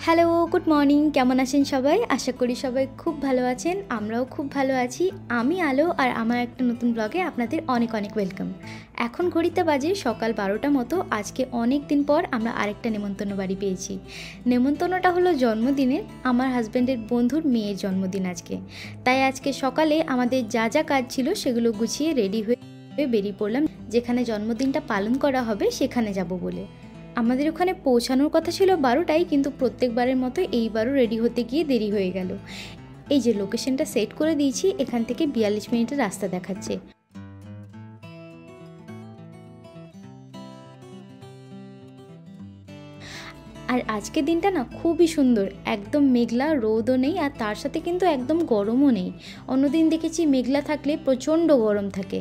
Hello, good morning. কেমন আছেন সবাই? আশা করি সবাই খুব ভালো আছেন। আমরাও খুব ভালো আছি। আমি আলো আর আমার একটা নতুন ব্লগে আপনাদের অনেক অনেক ওয়েলকাম। এখন ঘড়িতে বাজে সকাল 12টা মতো। আজকে অনেক দিন পর আমরা আরেকটা নেমন্তন্ন বাড়ি পেয়েছি। নেমন্তন্নটা হলো জন্মদিনের, আমার হাজব্যান্ডের বন্ধুর মেয়ের জন্মদিন আজকে। তাই আজকে সকালে আমাদের যা যা কাজ ছিল সেগুলো গুছিয়ে রেডি হয়ে বেরিয়ে পড়লাম, যেখানে জন্মদিনটা পালন করা হবে সেখানে যাব বলে। আমাদের ওখানে পৌঁছানোর কথা ছিল 12টায়, কিন্তু প্রত্যেকবারের মতো এইবারও রেডি হতে গিয়ে দেরি হয়ে গেল। এই যে লোকেশনটা সেট করে দিয়েছি, এখান থেকে 42 মিনিটের রাস্তা দেখাচ্ছে। আর আজকের দিনটা না খুবই সুন্দর, একদম মেঘলা, রোদও নেই আর তার সাথে কিন্তু একদম গরমও নেই। অন্যদিন দেখেছি মেঘলা থাকলে প্রচণ্ড গরম থাকে।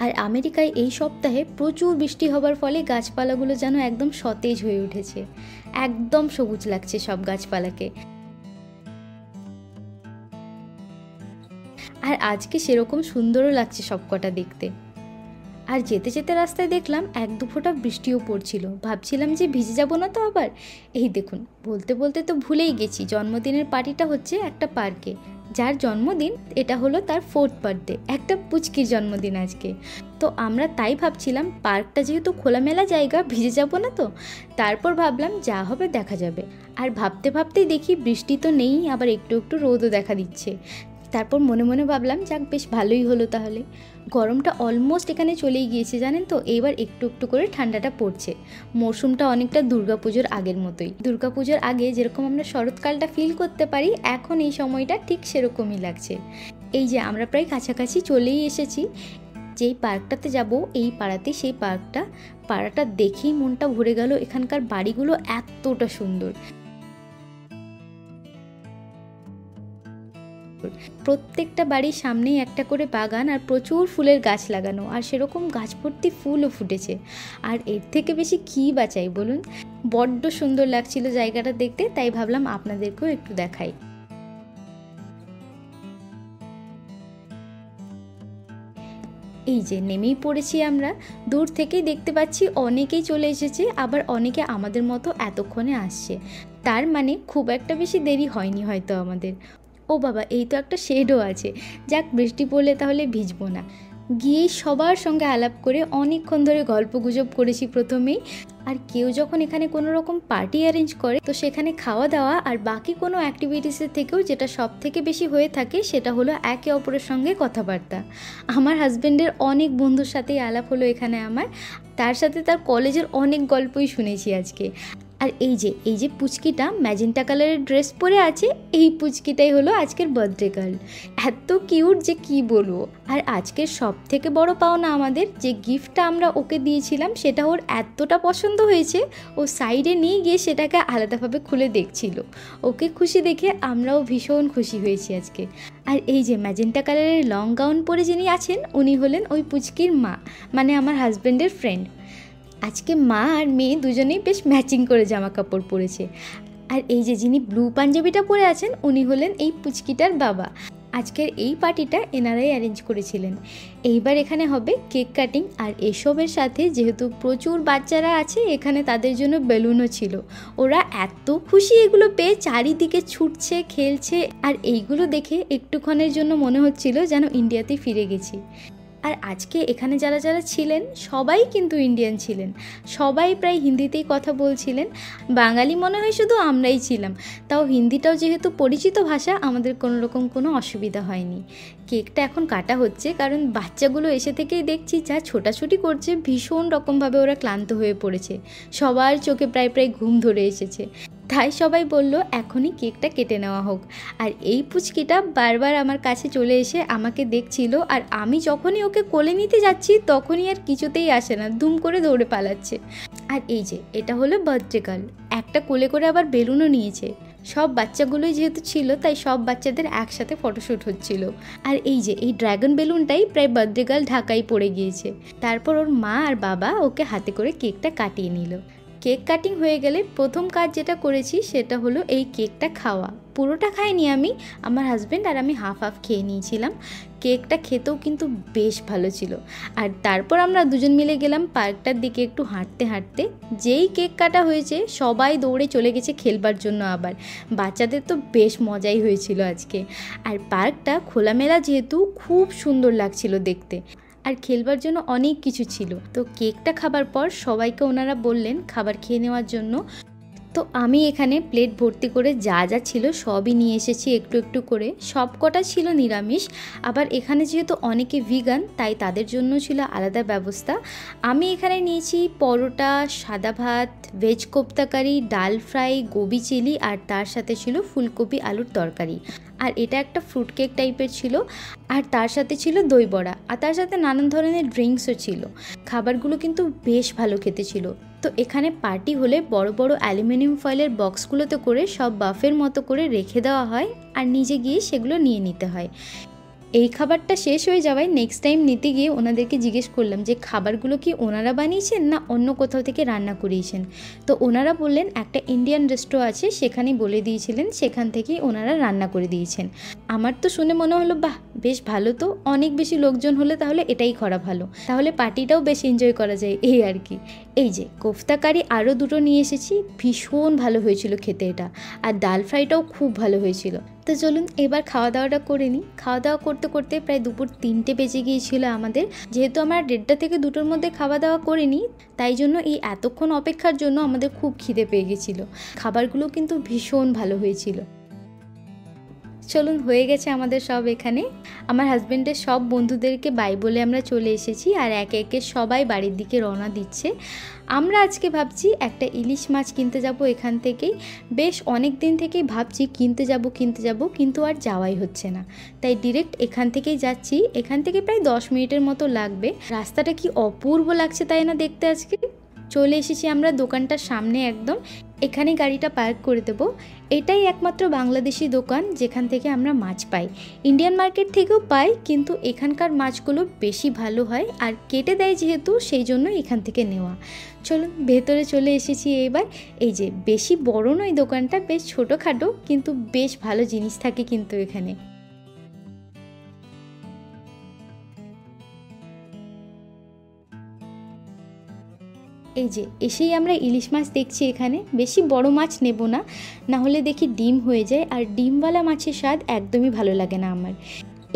আর আমেরিকায় এই সপ্তাহে প্রচুর বৃষ্টি হবার ফলে গাছপালাগুলো যেন একদম সতেজ হয়ে উঠেছে, একদম সবুজ লাগছে সব গাছপালাকে। আর আজকে সেরকম সুন্দরও লাগছে সবকটা দেখতে। আর যেতে যেতে রাস্তায় দেখলাম এক দু ফোঁটা বৃষ্টিও পড়ছিল, ভাবছিলাম যে ভিজে যাব না তো আবার। এই দেখুন, বলতে বলতে তো ভুলেই গেছি, জন্মদিনের পার্টিটা হচ্ছে একটা পার্কে। যার জন্মদিন, এটা হলো তার 4th বার্থডে, একটা পুচকির জন্মদিন আজকে। তো আমরা তাই ভাবছিলাম পার্কটা যেহেতু খোলামেলা জায়গা, ভিজে যাব না তো। তারপর ভাবলাম যা হবে দেখা যাবে। আর ভাবতে ভাবতেই দেখি বৃষ্টি তো নেই, আবার একটু একটু রোদও দেখা দিচ্ছে। তারপর মনে মনে ভাবলাম যাক, বেশ ভালোই হলো তাহলে। গরমটা অলমোস্ট এখানে চলেই গিয়েছে জানেন তো, এইবার একটু একটু করে ঠান্ডাটা পড়ছে। মরশুমটা অনেকটা দুর্গাপুজোর আগের মতোই। দুর্গাপুজোর আগে যেরকম আমরা শরৎকালটা ফিল করতে পারি, এখন এই সময়টা ঠিক সেরকমই লাগছে। এই যে আমরা প্রায় কাছাকাছি চলেই এসেছি। যেই পার্কটাতে যাব এই পাড়াতে, সেই পাড়াটা দেখেই মনটা ভরে গেল। এখানকার বাড়িগুলো এতটা সুন্দর, প্রত্যেকটা বাড়ির সামনেই একটা করে বাগান আর প্রচুর ফুলের গাছ লাগানো, আর সেরকম গাছ ভর্তি ফুলও ফুটেছে। আর এর থেকে বেশি কী বা চাই বলুন। বড্ড সুন্দর লাগছিল জায়গাটা দেখতে, তাই ভাবলাম আপনাদেরকেও একটু দেখাই। এই যে নেমেই পড়েছি আমরা। দূর থেকেই দেখতে পাচ্ছি অনেকেই চলে এসেছে, আবার অনেকে আমাদের মতো এতক্ষণে আসছে। তার মানে খুব একটা বেশি দেরি হয়নি হয়তো আমাদের। ও বাবা, এই তো একটা শেডও আছে। যাক, বৃষ্টি পড়লে তাহলে ভিজবো না। গিয়েই সবার সঙ্গে আলাপ করে অনেকক্ষণ ধরে গল্প গুজব করেছি প্রথমেই। আর কেউ যখন এখানে কোনো রকম পার্টি অ্যারেঞ্জ করে, তো সেখানে খাওয়া দাওয়া আর বাকি কোনো অ্যাক্টিভিটিসের থেকেও যেটা সব থেকে বেশি হয়ে থাকে, সেটা হলো একে অপরের সঙ্গে কথাবার্তা। আমার হাজব্যান্ডের অনেক বন্ধুর সাথেই আলাপ হলো এখানে আমার। তার সাথে তার কলেজের অনেক গল্পই শুনেছি আজকে। আর এই যে পুচকিটা ম্যাজেন্টা কালারের ড্রেস পরে আছে, এই পুচকিটাই হলো আজকের বার্থডে গার্ল। এত কিউট যে কি বলবো। আর আজকের সব থেকে বড় পাওনা আমাদের, যে গিফটটা আমরা ওকে দিয়েছিলাম সেটা ওর এতটা পছন্দ হয়েছে, ও সাইডে নিয়ে গিয়ে সেটাকে আলাদাভাবে খুলে দেখছিল। ওকে খুশি দেখে আমরাও ভীষণ খুশি হয়েছি আজকে। আর এই যে ম্যাজেন্টা কালারের লং গাউন পরে যিনি আছেন, উনি হলেন ওই পুচকির মা, মানে আমার হাজব্যান্ডের ফ্রেন্ড। আজকে মা আর মেয়ে দুজনেই বেশ ম্যাচিং করে জামা কাপড় পরেছে। আর এই যে যিনি ব্লু পাঞ্জাবিটা পরে আছেন, উনি হলেন এই পুচকিটার বাবা। আজকের এই পার্টিটা এনারাই অ্যারেঞ্জ করেছিলেন। এইবার এখানে হবে কেক কাটিং, আর এসবের সাথে যেহেতু প্রচুর বাচ্চারা আছে এখানে, তাদের জন্য বেলুনও ছিল। ওরা এত খুশি এগুলো পেয়ে, চারিদিকে ছুটছে, খেলছে। আর এইগুলো দেখে একটুক্ষণের জন্য মনে হচ্ছিল যেন ইন্ডিয়াতে ফিরে গেছি। আর আজকে এখানে যারা যারা ছিলেন সবাই কিন্তু ইন্ডিয়ান ছিলেন, সবাই প্রায় হিন্দিতেই কথা বলছিলেন। বাঙালি মনে হয় শুধু আমরাই ছিলাম, তাও হিন্দিটাও যেহেতু পরিচিত ভাষা, আমাদের কোনো অসুবিধা হয়নি। কেকটা এখন কাটা হচ্ছে, কারণ বাচ্চাগুলো এসে থেকেই দেখছি যা ছোটাছুটি করছে, ভীষণ রকমভাবে ওরা ক্লান্ত হয়ে পড়েছে। সবার চোখে প্রায় ঘুম ধরে এসেছে। তাই সবাই বলল এখনই কেকটা কেটে নেওয়া হোক। আর এই পুচকিটা বারবার আমার কাছে চলে এসে আমাকে দেখছিল, আর আমি যখনই ওকে কোলে নিতে যাচ্ছি তখনই আর কিছুতেই আসে না, দুম করে দৌড়ে পালাচ্ছে। আর এই যে এটা হলো বার্থডে গার্ল, একটা কোলে করে আবার বেলুনও নিয়েছে। সব বাচ্চাগুলোই যেহেতু ছিল, তাই সব বাচ্চাদের একসাথে ফটোশ্যুট হচ্ছিল। আর এই যে এই ড্রাগন বেলুনটাই প্রায় বার্থডে গার্ল ঢাকায় পড়ে গিয়েছে। তারপর ওর মা আর বাবা ওকে হাতে করে কেকটা কাটিয়ে নিল। কেক কাটিং হয়ে গেলে প্রথম কাজ যেটা করেছি সেটা হলো এই কেকটা খাওয়া। পুরোটা খাইনি আমি, আমার হাজব্যান্ড আর আমি হাফ হাফ খেয়ে নিয়েছিলাম। কেকটা খেতেও কিন্তু বেশ ভালো ছিল। আর তারপর আমরা দুজন মিলে গেলাম পার্কটার দিকে একটু হাঁটতে হাঁটতে। যেই কেক কাটা হয়েছে সবাই দৌড়ে চলে গেছে খেলবার জন্য। আবার বাচ্চাদের তো বেশ মজাই হয়েছিল আজকে। আর পার্কটা খোলামেলা যেহেতু খুব সুন্দর লাগছিল দেখতে, আর খেলবার জন্য অনেক কিছু ছিল। তো কেকটা খাবার পর সবাইকে ওনারা বললেন খাবার খেয়ে নেওয়ার জন্য। তো আমি এখানে প্লেট ভর্তি করে যা যা ছিল সবই নিয়ে এসেছি একটু একটু করে। সব কটা ছিল নিরামিষ, আবার এখানে যেহেতু অনেকে ভিগান তাই তাদের জন্য ছিল আলাদা ব্যবস্থা। আমি এখানে নিয়েছি পরোটা, সাদা ভাত, ভেজ কোপ্তা কারি, ডাল ফ্রাই, গোবি চিলি, আর তার সাথে ছিল ফুলকপি আলুর তরকারি। আর এটা একটা ফ্রুট কেক টাইপের ছিল, আর তার সাথে ছিল দই বড়া, আর তার সাথে নানান ধরনের ড্রিঙ্কসও ছিল। খাবারগুলো কিন্তু বেশ ভালো খেতে ছিল। তো এখানে পার্টি হলে বড় বড় অ্যালুমিনিয়াম ফয়েলের বক্সগুলোতে করে সব বাফের মতো করে রেখে দেওয়া হয়, আর নিজে গিয়ে সেগুলো নিয়ে নিতে হয়। এই খাবারটা শেষ হয়ে যাওয়ায় নেক্সট টাইম নিতে গিয়ে ওনাদেরকে জিজ্ঞেস করলাম যে খাবারগুলো কি ওনারা বানিয়েছেন না অন্য কোথাও থেকে রান্না করিয়েছেন। তো ওনারা বললেন একটা ইন্ডিয়ান রেস্টুরেন্ট আছে সেখানেই বলে দিয়েছিলেন, সেখান থেকেই ওনারা রান্না করে দিয়েছেন। আমার তো শুনে মনে হলো বাহ বেশ ভালো, তো অনেক বেশি লোকজন হলে তাহলে এটাই করা ভালো, তাহলে পার্টিটাও বেশ এনজয় করা যায় এই আর কি। এই যে কোফতা কারি আরও দুটো নিয়ে এসেছি, ভীষণ ভালো হয়েছিল খেতে এটা, আর ডাল ফ্রাইটাও খুব ভালো হয়েছিল। তো চলুন এবার খাওয়া দাওয়াটা করে নিই। খাওয়া দাওয়া করতে করতে প্রায় দুপুর 3টে বেজে গিয়েছিল আমাদের। যেহেতু আমরা 1:30 থেকে 2টোর মধ্যে খাওয়া দাওয়া করিনি, তাই জন্য এই এতক্ষণ অপেক্ষার জন্য আমাদের খুব খিদে পেয়ে গেছিলো। খাবারগুলো কিন্তু ভীষণ ভালো হয়েছিল। চলুন হয়ে গেছে আমাদের সব এখানে। আমার হাজব্যান্ডের সব বন্ধুদেরকে বাই বলে আমরা চলে এসেছি, আর একে একে সবাই বাড়ির দিকে রওনা দিচ্ছে। আমরা আজকে ভাবছি একটা ইলিশ মাছ কিনতে যাব এখান থেকেই। বেশ অনেক দিন থেকেই ভাবছি কিনতে যাব কিন্তু আর যাওয়াই হচ্ছে না, তাই ডিরেক্ট এখান থেকেই যাচ্ছি। এখান থেকে প্রায় 10 মিনিটের মতো লাগবে। রাস্তাটা কি অপূর্ব লাগছে তাই না দেখতে। আজকে চলে এসেছি আমরা দোকানটার সামনে একদম, এখানে গাড়িটা পার্ক করে দেবো। এটাই একমাত্র বাংলাদেশি দোকান যেখান থেকে আমরা মাছ পাই। ইন্ডিয়ান মার্কেট থেকেও পাই, কিন্তু এখানকার মাছগুলো বেশি ভালো হয় আর কেটে দেয় যেহেতু, সেই জন্য এখান থেকে নেওয়া। চলুন ভেতরে চলে এসেছি এবার। এই যে বেশি বড় নয় দোকানটা, বেশ ছোটোখাটো, কিন্তু বেশ ভালো জিনিস থাকে কিন্তু এখানে। এই যে এসেই আমরা ইলিশ মাছ দেখছি এখানে। বেশি বড় মাছ নেব না, না হলে দেখি ডিম হয়ে যায়, আর ডিমওয়ালা মাছের স্বাদ একদমই ভালো লাগে না আমার।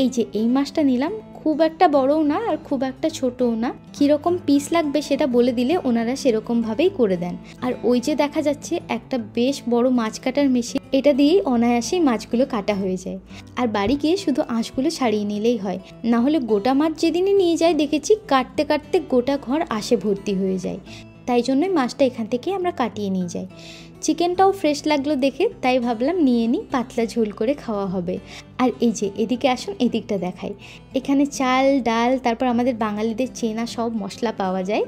এই যে এই মাছটা নিলাম, খুব একটা বড়ও না আর খুব একটা ছোটও না। কীরকম পিস লাগবে সেটা বলে দিলে ওনারা সেরকমভাবেই করে দেন। আর ওই যে দেখা যাচ্ছে একটা বেশ বড় মাছ কাটার মেশিন, এটা দিয়েই অনায়াসেই মাছগুলো কাটা হয়ে যায়। আর বাড়ি গিয়ে শুধু আঁশগুলো ছাড়িয়ে নিলেই হয়, না হলে গোটা মাছ যেদিনই নিয়ে যায় দেখেছি কাটতে কাটতে গোটা ঘর আঁশে ভর্তি হয়ে যায়। তাই জন্যই মাছটা এখান থেকে আমরা কাটিয়ে নিয়ে যাই। চিকেনটাও ফ্রেশ লাগলো দেখে, তাই ভাবলাম নিয়ে নিই, পাতলা ঝোল করে খাওয়া হবে। আর এই যে এদিকে আসুন, এদিকটা দেখাই। এখানে চাল, ডাল, তারপর আমাদের বাঙালিদের চেনা সব মশলা পাওয়া যায়।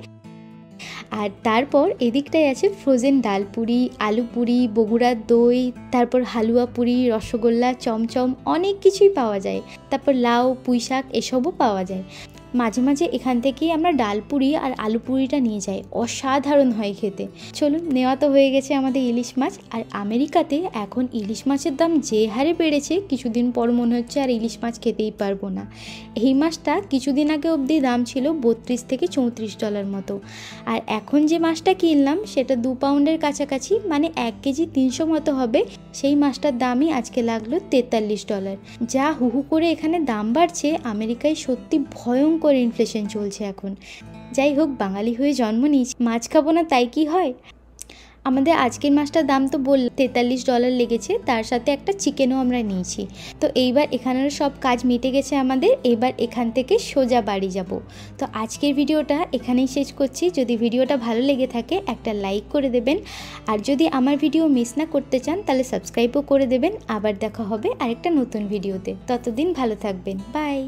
আর তারপর এদিকটায় আছে ফ্রোজেন ডাল পুরি, আলু পুরি, বগুড়ার দই, তারপর হালুয়া পুরি, রসগোল্লা, চমচম, অনেক কিছুই পাওয়া যায়। তারপর লাউ, পুঁই শাক এসবও পাওয়া যায়। মাঝে মাঝে এখান থেকেই আমরা ডাল পুরি আর আলু পুরিটা নিয়ে যাই, অসাধারণ হয় খেতে। চলুন নেওয়া তো হয়ে গেছে আমাদের ইলিশ মাছ। আর আমেরিকাতে এখন ইলিশ মাছের দাম যে হারে বেড়েছে, কিছুদিন পর মনে হচ্ছে আর ইলিশ মাছ খেতেই পারবো না। এই মাছটা কিছুদিন আগে অবধি দাম ছিল $32 থেকে $34 মতো, আর এখন যে মাছটা কিনলাম সেটা 2 পাউন্ডের কাছাকাছি, মানে 1 কেজি 300 মতো হবে। সেই মাছটার দামই আজকে লাগলো $43। যা হুহু করে এখানে দাম বাড়ছে, আমেরিকায় সত্যি ভয়ঙ্কর ইনফ্লেশন চলছে এখন। যাই হোক, বাঙালি হয়ে জন্ম নিয়েছি, মাছ খাবো না তাই কি হয়। আমাদের আজকের মাছটার দাম তো বললাম $43 লেগেছে, তার সাথে একটা চিকেনও আমরা নিয়েছি। তো এইবার এখানের সব কাজ মিটে গেছে আমাদের, এবার এখান থেকে সোজা বাড়ি যাব। তো আজকের ভিডিওটা এখানেই শেষ করছি। যদি ভিডিওটা ভালো লেগে থাকে একটা লাইক করে দেবেন, আর যদি আমার ভিডিও মিস না করতে চান তাহলে সাবস্ক্রাইবও করে দেবেন। আবার দেখা হবে আরেকটা নতুন ভিডিওতে, ততদিন ভালো থাকবেন, বাই।